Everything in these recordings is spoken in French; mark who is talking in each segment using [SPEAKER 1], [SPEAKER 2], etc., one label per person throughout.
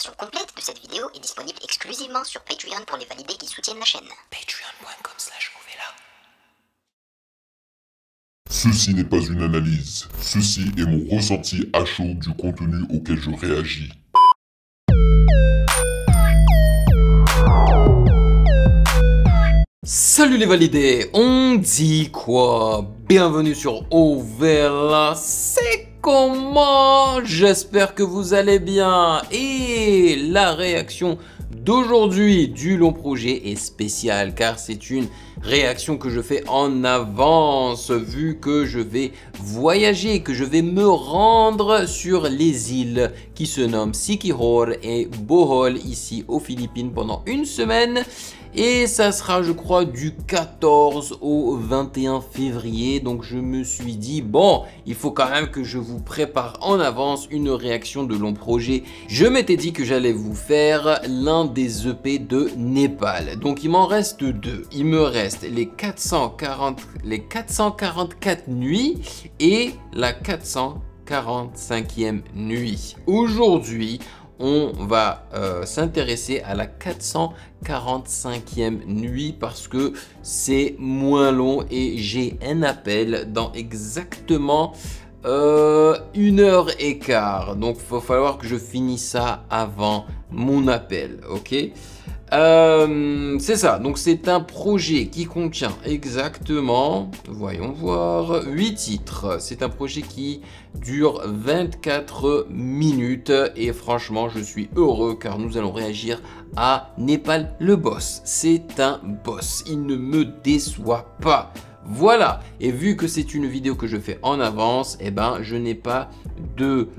[SPEAKER 1] version complète de cette vidéo est disponible exclusivement sur Patreon pour les validés qui soutiennent la chaîne.
[SPEAKER 2] Patreon.com/Ovela.
[SPEAKER 3] Ceci n'est pas une analyse, ceci est mon ressenti à chaud du contenu auquel je réagis.
[SPEAKER 2] Salut les validés, on dit quoi? Bienvenue sur Ovela, c'est comment? J'espère que vous allez bien. Et la réaction d'aujourd'hui du long projet est spéciale car c'est une réaction que je fais en avance vu que je vais voyager, que je vais me rendre sur les îles qui se nomment Siquijor et Bohol ici aux Philippines pendant une semaine. Et ça sera, je crois, du 14 au 21 février. Donc je me suis dit, bon, il faut quand même que je vous prépare en avance une réaction de long projet. Je m'étais dit que j'allais vous faire l'un des EP de Népal. Donc il m'en reste deux. Il me reste les 444 nuits et la 445e nuit. Aujourd'hui, on va s'intéresser à la 445e nuit parce que c'est moins long et j'ai un appel dans exactement 1h15. Donc il va falloir que je finisse ça avant mon appel, ok? C'est ça, donc c'est un projet qui contient exactement, voyons voir, 8 titres. C'est un projet qui dure 24 minutes et franchement je suis heureux car nous allons réagir à Népal le boss. C'est un boss, il ne me déçoit pas. Voilà, et vu que c'est une vidéo que je fais en avance, eh ben, je n'ai pas de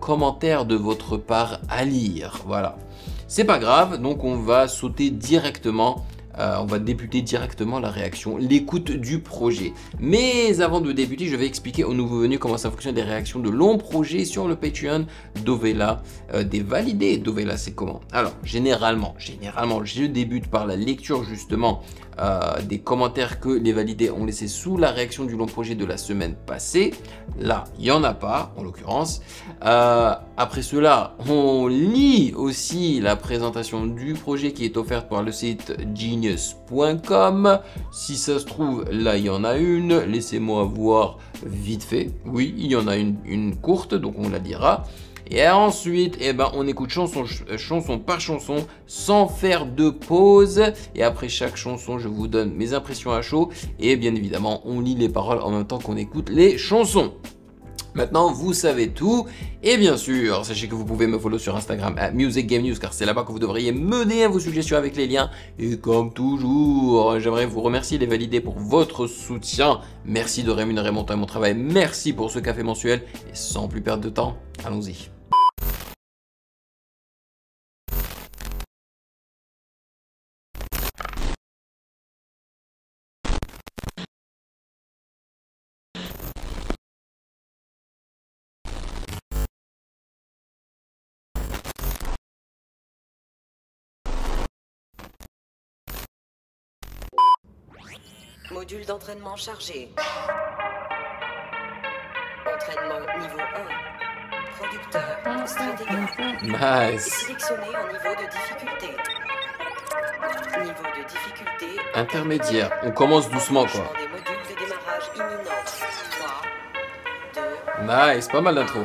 [SPEAKER 2] commentaires de votre part à lire, voilà. C'est pas grave, donc on va sauter directement, on va débuter directement la réaction, l'écoute du projet. Mais avant de débuter, je vais expliquer aux nouveaux venus comment ça fonctionne des réactions de longs projets sur le Patreon d'Ovela, des validés d'Ovela, c'est comment? Alors, généralement, je débute par la lecture justement des commentaires que les validés ont laissés sous la réaction du long projet de la semaine passée. Là, il n'y en a pas, en l'occurrence. Après cela, on lit aussi la présentation du projet qui est offerte par le site genius.com. Si ça se trouve, là, il y en a une. Laissez-moi voir vite fait. Oui, il y en a une courte, donc on la lira. Et ensuite, eh ben, on écoute chanson par chanson sans faire de pause. Et après chaque chanson, je vous donne mes impressions à chaud. Et bien évidemment, on lit les paroles en même temps qu'on écoute les chansons. Maintenant, vous savez tout. Et bien sûr, sachez que vous pouvez me follow sur Instagram @musicgamenews car c'est là-bas que vous devriez mener vos suggestions avec les liens. Et comme toujours, j'aimerais vous remercier les validés pour votre soutien. Merci de rémunérer mon temps et mon travail. Merci pour ce café mensuel. Et sans plus perdre de temps, allons-y.
[SPEAKER 4] Module d'entraînement chargé. Entraînement niveau 1. Producteur, stratégie.
[SPEAKER 2] Nice.
[SPEAKER 4] Sélectionné en niveau de difficulté. Niveau de difficulté.
[SPEAKER 2] Intermédiaire. On commence doucement quoi.
[SPEAKER 4] Des modules de démarrage imminent. 3, 2.
[SPEAKER 2] Nice, pas mal d'intro.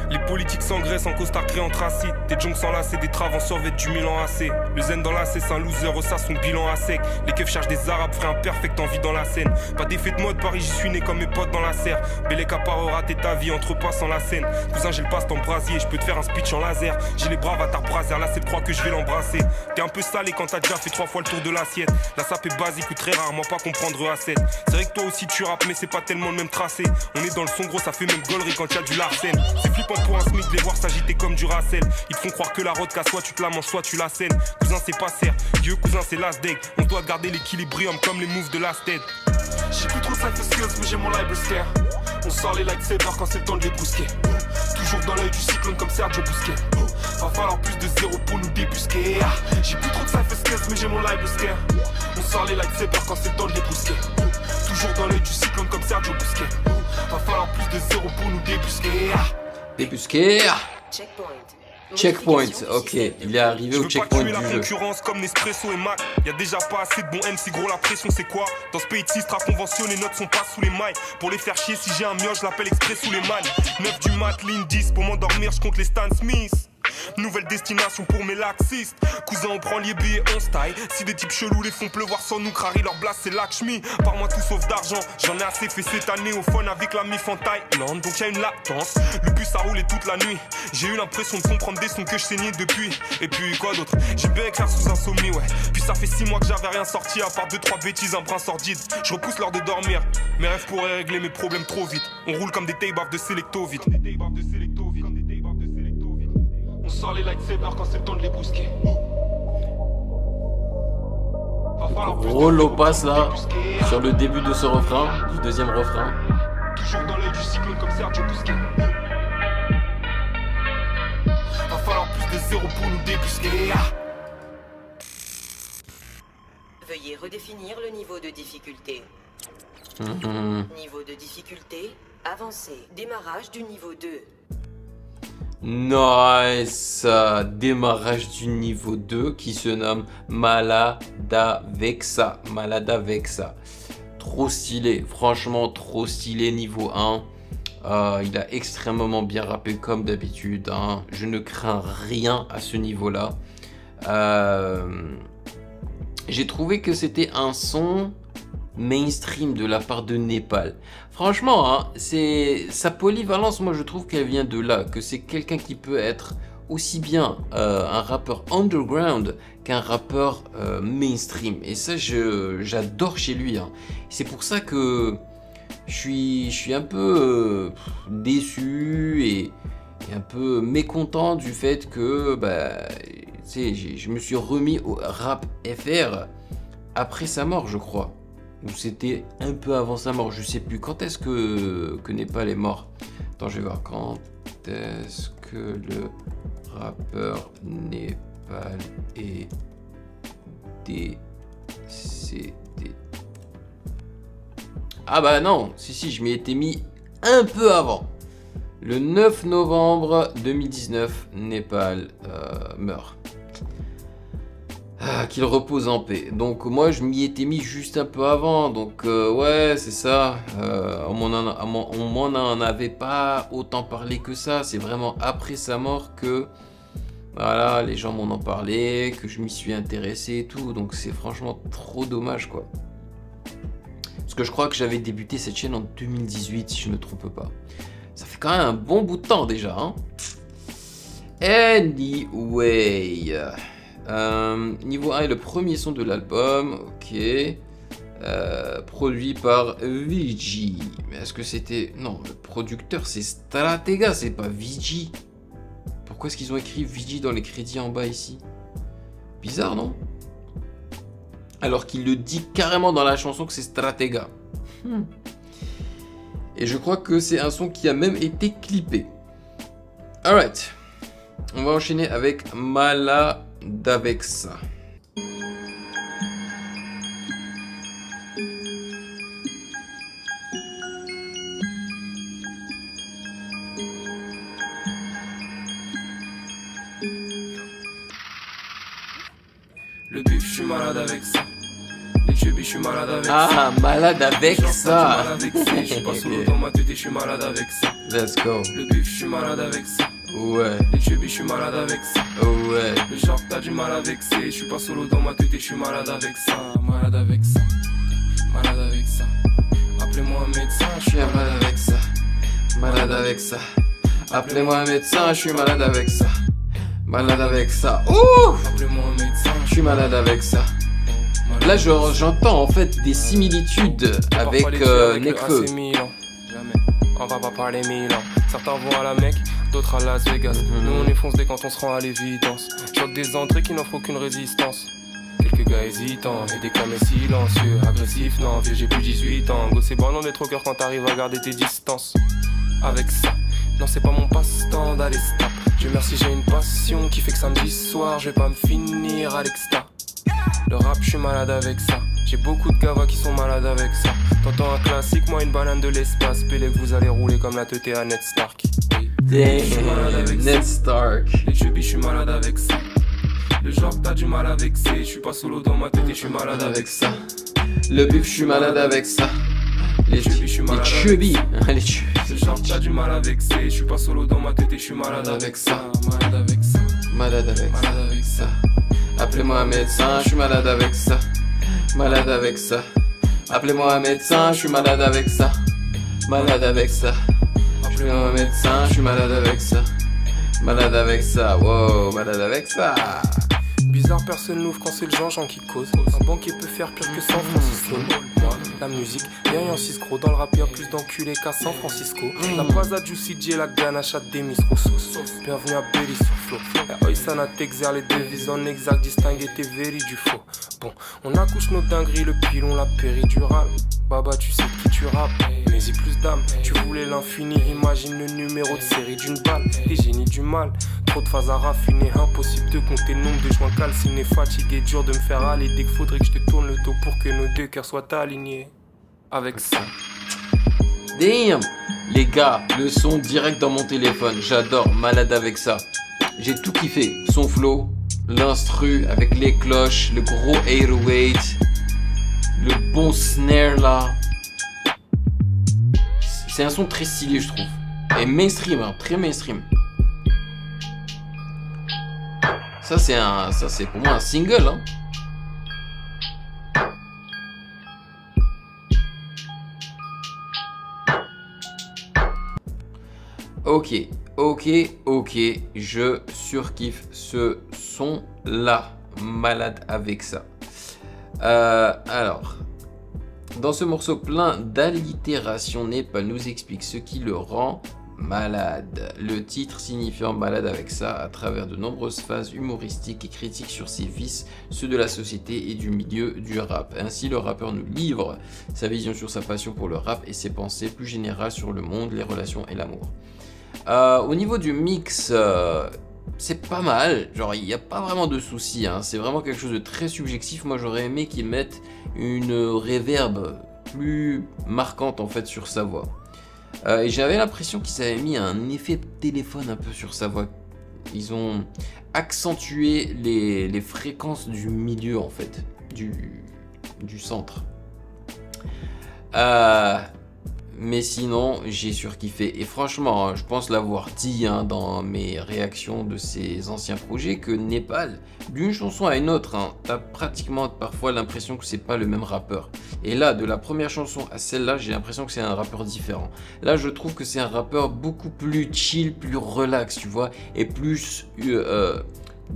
[SPEAKER 5] Les politiques s'engraissent en costard gris anthracite. Tes joncs s'enlacent et des traves en survêt du Milan AC. Le zen dans la c'est un loser, ressasse son bilan à sec. Les keufs cherchent des arabes, frais imperfects en vie dans la scène. Pas d'effet de mode, Paris j'y suis né comme mes potes dans la serre. Bellec à part rater ta vie entre pas sans la scène. Cousin j'ai le passe en brasier, je peux te faire un speech en laser. J'ai les bras avatar braser, là c'est de croire que je vais l'embrasser. T'es un peu salé quand t'as déjà fait 3 fois le tour de l'assiette. La sape est basique ou très rare, moi pas comprendre A7. C'est vrai que toi aussi tu rappes mais c'est pas tellement le même tracé. On est dans le son gros, ça fait même gaulerie quand y'a du Larsen. C'est flippant pour un SMIC de les voir s'agiter comme du Racel. Ils te font croire que la rodka soit tu te la manges soit tu la scènes. Cousin c'est pas serre, Dieu cousin c'est last deck. On doit garder l'équilibrium comme les moves de Last Dead.
[SPEAKER 6] J'ai plus trop de cypher skills mais j'ai mon library scare. On sort les lightsabers quand c'est le temps de les brusquer. Toujours dans l'œil du cyclone comme Sergio Busquets. Va falloir plus de zéro pour nous débusquer. J'ai plus trop de cypher skills mais j'ai mon library scare. On sort les lightsabers quand c'est le temps de les brusquer. Toujours dans l'œil du cyclone comme Sergio Busquets. Va falloir plus de zéro pour nous débusquer.
[SPEAKER 2] Débusquer.
[SPEAKER 4] Checkpoint.
[SPEAKER 2] Checkpoint, ok, il est arrivé
[SPEAKER 5] Je
[SPEAKER 2] au
[SPEAKER 5] veux pas
[SPEAKER 2] checkpoint
[SPEAKER 5] tuer la
[SPEAKER 2] du jeu.
[SPEAKER 5] concurrence comme Nespresso et Mac. Y'a déjà pas assez de bons MC, gros, la pression c'est quoi? Dans ce pays de Sistra convention, les notes sont pas sous les mailles. Pour les faire chier, si j'ai un mioche, je l'appelle express sous les mailles. 9 du mat, ligne 10, pour m'endormir, je compte les Stan Smith. Nouvelle destination pour mes laxistes. Cousin, on prend les billets, on style. Si des types chelous les font pleuvoir sans nous, crari leur blast, c'est Lakshmi. Par moi tout sauf d'argent, j'en ai assez fait cette année au fun avec la mif en Thaïlande. Donc y'a une latence, le bus a roulé toute la nuit. J'ai eu l'impression de comprendre des sons que je saignais depuis. Et puis quoi d'autre? J'aime bien écrire sous insomnie, ouais. Puis ça fait 6 mois que j'avais rien sorti à part 2-3 bêtises, un brin sordide. Je repousse l'heure de dormir, mes rêves pourraient régler mes problèmes trop vite. On roule comme des tailbaffs de Selecto vite. On sort les lightsabers quand c'est le temps de les brusquer.
[SPEAKER 2] Gros low pass là, sur le début de ce refrain, du deuxième refrain.
[SPEAKER 5] Toujours dans l'œil du cyclone comme Sergio Busquets. Va falloir plus de zéro pour nous débusquer.
[SPEAKER 4] Veuillez redéfinir le niveau de difficulté. Niveau de difficulté avancé. Démarrage du niveau 2.
[SPEAKER 2] Nice, démarrage du niveau 2 qui se nomme Maladavexa. Maladavexa. Trop stylé, franchement trop stylé niveau 1. Il a extrêmement bien rappé comme d'habitude. Hein. Je ne crains rien à ce niveau-là. J'ai trouvé que c'était un son mainstream de la part de Népal. Franchement, hein, sa polyvalence, moi je trouve qu'elle vient de là, que c'est quelqu'un qui peut être aussi bien un rappeur underground qu'un rappeur mainstream. Et ça, j'adore chez lui. Hein. C'est pour ça que je suis un peu déçu et un peu mécontent du fait que je me suis remis au rap FR après sa mort, je crois. Ou c'était un peu avant sa mort, je sais plus. Quand est-ce que Népal est mort? Attends, je vais voir. Quand est-ce que le rappeur Népal est décédé? Ah bah non, si, je m'y étais mis un peu avant. Le 9 novembre 2019, Népal meurt. Qu'il repose en paix. Donc moi je m'y étais mis juste un peu avant. Donc ouais c'est ça. On m'en en avait pas autant parlé que ça. C'est vraiment après sa mort que voilà, les gens m'en ont parlé, que je m'y suis intéressé et tout. Donc c'est franchement trop dommage quoi. Parce que je crois que j'avais débuté cette chaîne en 2018 si je ne me trompe pas. Ça fait quand même un bon bout de temps déjà. Hein. Anyway. Niveau 1 est le premier son de l'album, ok. Produit par VG. Mais est-ce que c'était... Non, le producteur c'est Stratega, c'est pas VG. Pourquoi est-ce qu'ils ont écrit VG dans les crédits en bas ici? Bizarre, non? Alors qu'il le dit carrément dans la chanson que c'est Stratega. Et je crois que c'est un son qui a même été clippé. Alright. On va enchaîner avec Maladavexa.
[SPEAKER 6] Le bif, je suis malade avec ça. Les chubis, je suis malade avec ça.
[SPEAKER 2] Ah, malade avec ça.
[SPEAKER 6] Je suis pas solo dans ma tête et je suis malade avec ça.
[SPEAKER 2] Let's go.
[SPEAKER 6] Le bif, je suis malade avec ça.
[SPEAKER 2] Ouais.
[SPEAKER 6] Les chubis, je suis malade avec ça.
[SPEAKER 2] Ouais.
[SPEAKER 6] Le genre, t'as du mal avec ça. Je suis pas solo dans ma tête et je suis malade avec ça. Malade avec ça. Malade avec ça. Appelez-moi un médecin, je suis
[SPEAKER 2] malade avec ça. Malade avec ça. Appelez-moi un médecin, je suis malade avec ça. Malade avec ça. Ouh!
[SPEAKER 6] Appelez-moi un médecin,
[SPEAKER 2] je suis malade avec ça. Là, j'entends en fait des similitudes avec Nekfeu.
[SPEAKER 6] Jamais, on va pas parler Milan. Certains vont à la Mecque, d'autres à Las Vegas. Nous on enfonce dès quand on se rend à l'évidence. Choc des entrées qui n'offrent aucune résistance. Quelques gars hésitants, et des camés silencieux. Agressifs, non, vieux, j'ai plus 18 ans. Go, c'est bon, on est trop cœur quand t'arrives à garder tes distances. Avec ça, non, c'est pas mon passe-temps d'aller stop. Dieu merci, j'ai une passion qui fait que samedi soir, je vais pas me finir à l'exta. Le rap, je suis malade avec ça. J'ai beaucoup de gavas qui sont malades avec ça. T'entends un classique, moi une banane de l'espace. Pélé que vous allez rouler comme la teuté à Ned Stark.
[SPEAKER 2] Ned Stark.
[SPEAKER 5] chubby, je suis malade avec ça. Le genre que t'as du mal à vexer, je suis pas solo dans ma tête et je suis malade avec ça.
[SPEAKER 2] Le bif, je suis malade avec ça. Les chubby, je suis malade avec ça.
[SPEAKER 5] Le genre que t'as du mal à vexer, je suis pas solo dans ma tête et je suis malade avec ça. Malade avec ça.
[SPEAKER 2] Malade avec ça. Appelez-moi un médecin, je suis malade avec ça. Malade avec ça. Appelez-moi un médecin, je suis malade avec ça. Malade avec ça. Appelez-moi un médecin, je suis malade avec ça. Malade avec ça, wow, malade avec ça.
[SPEAKER 5] Bizarre, personne n'ouvre quand c'est le Jean qui cause. Un banquier peut faire pire que San Francisco. Moi, la musique, y'a un cisco. Dans le rap, y'a plus d'enculés qu'à San Francisco. La base à Juicy J, la ganache à Demis Rousseau. Bienvenue à Belly sur Flow. La Oisana t'exerce les devises en exact, distinguer tes véris du faux. Bon, on accouche nos dingueries, le pilon, la péridurale. Baba, tu sais qui tu rappes, mais y plus d'âme. Tu voulais l'infini, imagine le numéro de série d'une balle. Les génies du mal, trop de phases à raffiner. Impossible de compter le nombre de joints calcinés. Fatigué, dur de me faire aller. Dès qu'il faudrait que je te tourne le dos pour que nos deux cœurs soient alignés. Avec ça.
[SPEAKER 2] Damn. Les gars, le son direct dans mon téléphone. J'adore, malade avec ça. J'ai tout kiffé. Son flow, l'instru avec les cloches, le gros 808, le bon snare là. C'est un son très stylé, je trouve. Et mainstream, hein, très mainstream. Ça c'est pour moi un single, hein. Ok, je surkiffe ce son là, malade avec ça. Alors, dans ce morceau plein d'allitération, Népal nous explique ce qui le rend malade. Le titre signifiant malade avec ça à travers de nombreuses phases humoristiques et critiques sur ses vices, ceux de la société et du milieu du rap. Ainsi, le rappeur nous livre sa vision sur sa passion pour le rap et ses pensées plus générales sur le monde, les relations et l'amour. Au niveau du mix, c'est pas mal, genre il n'y a pas vraiment de soucis, hein. C'est vraiment quelque chose de très subjectif. Moi j'aurais aimé qu'ils mettent une reverb plus marquante en fait sur sa voix. Et j'avais l'impression qu'ils avaient mis un effet téléphone un peu sur sa voix. Ils ont accentué les fréquences du milieu en fait, du centre. Mais sinon, j'ai surkiffé. Et franchement, je pense l'avoir dit dans mes réactions de ces anciens projets que Népal, d'une chanson à une autre, t'as pratiquement parfois l'impression que c'est pas le même rappeur. Et là, de la première chanson à celle-là, j'ai l'impression que c'est un rappeur différent. Là, je trouve que c'est un rappeur beaucoup plus chill, plus relax, tu vois, et plus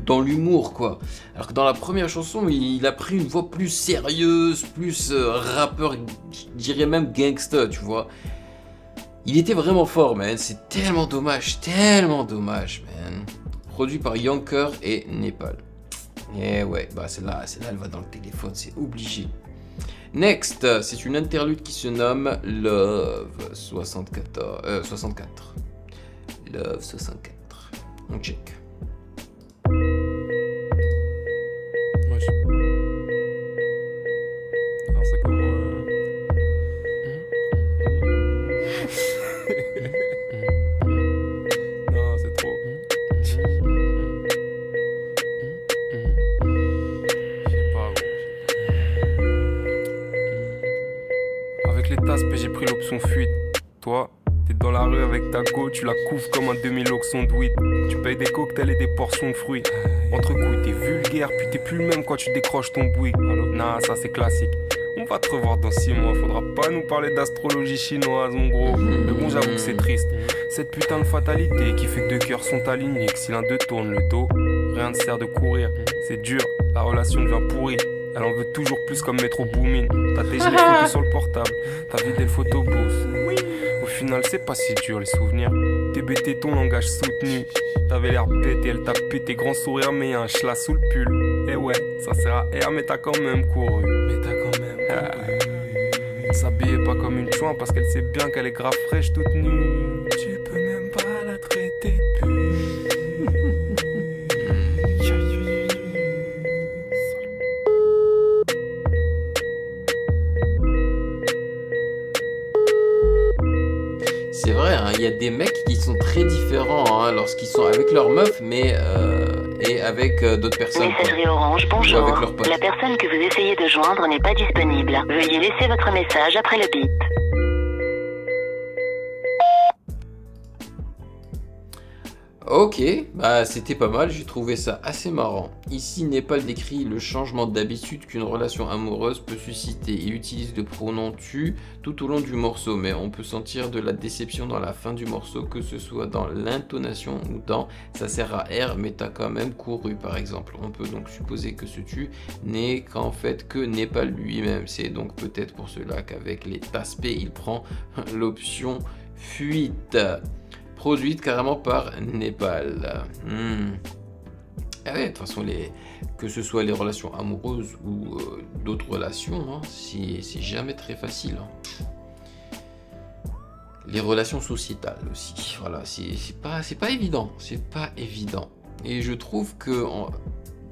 [SPEAKER 2] dans l'humour, quoi. Alors que dans la première chanson, il a pris une voix plus sérieuse, plus rappeur, je dirais même gangsta, tu vois. Il était vraiment fort, man. C'est tellement dommage, man. Produit par Yonker et Népal. Et ouais, bah celle-là, elle va dans le téléphone, c'est obligé. Next, c'est une interlude qui se nomme Love 64. Love 64. On check.
[SPEAKER 5] Alors ça commence. Non, c'est trop. Je sais pas où. Avec les tasses, j'ai pris l'option fuite. Toi, t'es dans la rue avec ta go, tu la couvres comme un demi-loxon de weed. Tu payes des cocktails et des portions de fruits. Entre coups, t'es vulgaire, puis t'es plus le même quand tu décroches ton bruit. Nah, ça c'est classique. On va te revoir dans 6 mois, faudra pas nous parler d'astrologie chinoise, mon gros. Mais bon, j'avoue que c'est triste. Cette putain de fatalité qui fait que 2 cœurs sont alignés, que si l'un d'eux tourne le dos, rien ne sert de courir. C'est dur, la relation devient pourrie. Elle en veut toujours plus comme Metro Boomin. T'as tégé les photos sur le portable, t'as vidé le photobooth. Au final, c'est pas si dur les souvenirs. TBT, ton langage soutenu. T'avais l'air bête et elle t'a pété grand sourire, mais y'a un schla sous le pull. Et ouais, ça sert à R, mais t'as quand même couru. Elle s'habillait pas comme une chouin parce qu'elle sait bien qu'elle est grave fraîche toute nue. Tu peux même pas la traiter de pute.
[SPEAKER 2] C'est vrai, il y a des mecs qui sont très différents. pas lorsqu'ils sont avec leur meuf, mais et avec d'autres personnes.
[SPEAKER 7] Messagerie Orange, bonjour.
[SPEAKER 2] Ou avec leurs potes.
[SPEAKER 7] La personne que vous essayez de joindre n'est pas disponible. Veuillez laisser votre message après le bip.
[SPEAKER 2] Ok, bah c'était pas mal, j'ai trouvé ça assez marrant. Ici, Népal décrit le changement d'habitude qu'une relation amoureuse peut susciter. Il utilise le pronom tu tout au long du morceau, mais on peut sentir de la déception dans la fin du morceau, que ce soit dans l'intonation ou dans ça sert à R, mais t'as quand même couru par exemple. On peut donc supposer que ce tu n'est qu'en fait que Népal lui-même. C'est donc peut-être pour cela qu'avec les aspects, il prend l'option fuite. Produite carrément par Népal. Ah ouais, de toute façon, que ce soit les relations amoureuses ou d'autres relations, hein, c'est jamais très facile. Hein. Les relations sociétales aussi, voilà, c'est pas évident, c'est pas évident. Et je trouve que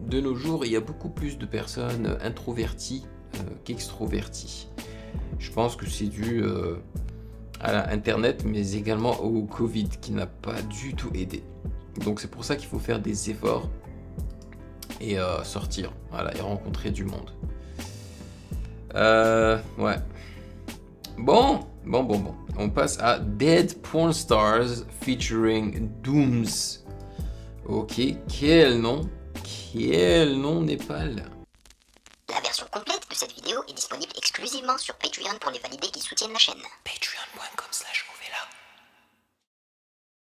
[SPEAKER 2] de nos jours, il y a beaucoup plus de personnes introverties qu'extroverties. Je pense que c'est dû à Internet, mais également au Covid qui n'a pas du tout aidé. Donc c'est pour ça qu'il faut faire des efforts et sortir, voilà, et rencontrer du monde. Ouais. Bon. On passe à Dead Porn Stars featuring Dooms. Ok, quel nom Népal.
[SPEAKER 1] La version complète de cette vidéo est disponible exclusivement sur Patreon pour les validés qui soutiennent la chaîne.
[SPEAKER 4] Patreon.com/.